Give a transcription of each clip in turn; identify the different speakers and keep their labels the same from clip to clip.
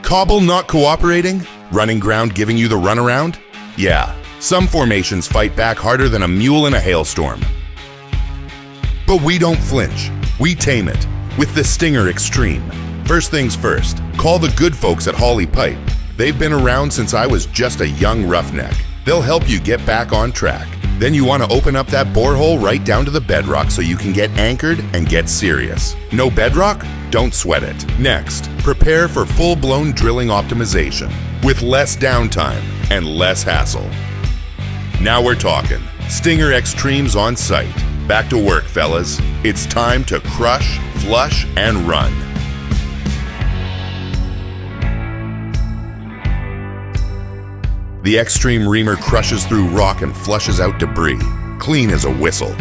Speaker 1: Cobble not cooperating? Running ground giving you the runaround? Yeah, some formations fight back harder than a mule in a hailstorm. But we don't flinch. We tame it with the Stinger Xtreme. First things first, call the good folks at Holly Pipe. They've been around since I was just a young roughneck. They'll help you get back on track. Then you want to open up that borehole right down to the bedrock so you can get anchored and get serious. No bedrock? Don't sweat it. Next, prepare for full-blown drilling optimization with less downtime and less hassle. Now we're talking. Stinger Xtreme's on site. Back to work, fellas. It's time to crush, flush, and run. The Xtreme Reamer crushes through rock and flushes out debris, clean as a whistle.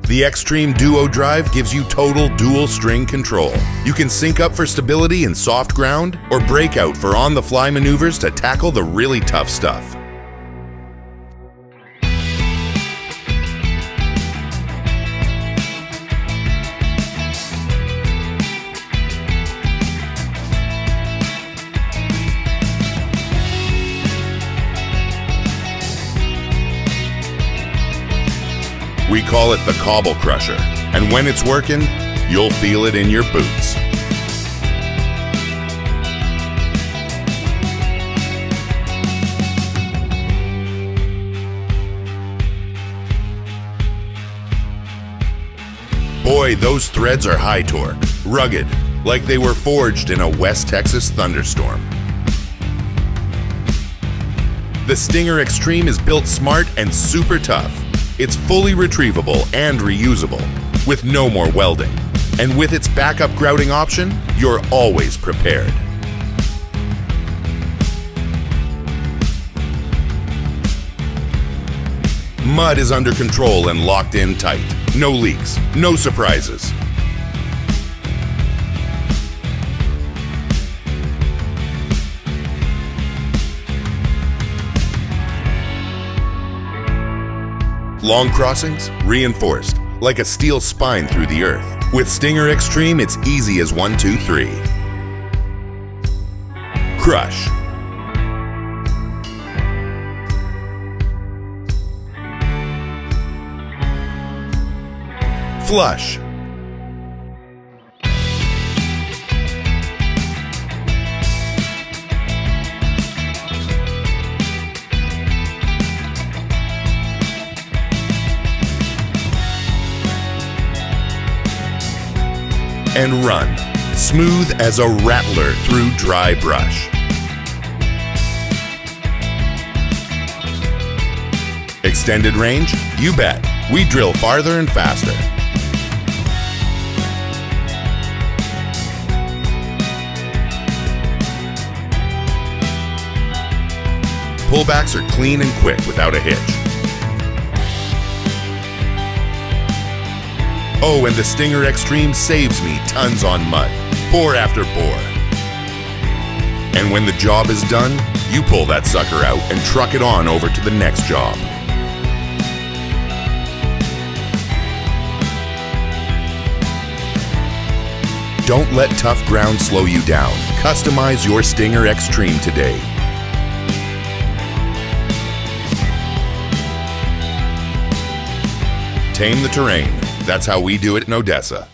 Speaker 1: The Xtreme Duo-Drive gives you total dual string control. You can sync up for stability in soft ground or breakout for on-the-fly maneuvers to tackle the really tough stuff. We call it the Cobble Crusher, and when it's working, you'll feel it in your boots. Boy, those threads are high torque, rugged, like they were forged in a West Texas thunderstorm. The Stinger Xtreme is built smart and super tough. It's fully retrievable and reusable, with no more welding. And with its backup grouting option, you're always prepared. Mud is under control and locked in tight. No leaks, no surprises. Long crossings, reinforced, like a steel spine through the earth. With Stinger Xtreme, it's easy as 1, 2, 3. Crush. Flush. And run, smooth as a rattler through dry brush. Extended range? You bet. We drill farther and faster. Pullbacks are clean and quick without a hitch. Oh, and the Stinger Xtreme saves me tons on mud, bore after bore. And when the job is done, you pull that sucker out and truck it on over to the next job. Don't let tough ground slow you down. Customize your Stinger Xtreme today. Tame the terrain. That's how we do it in Odessa.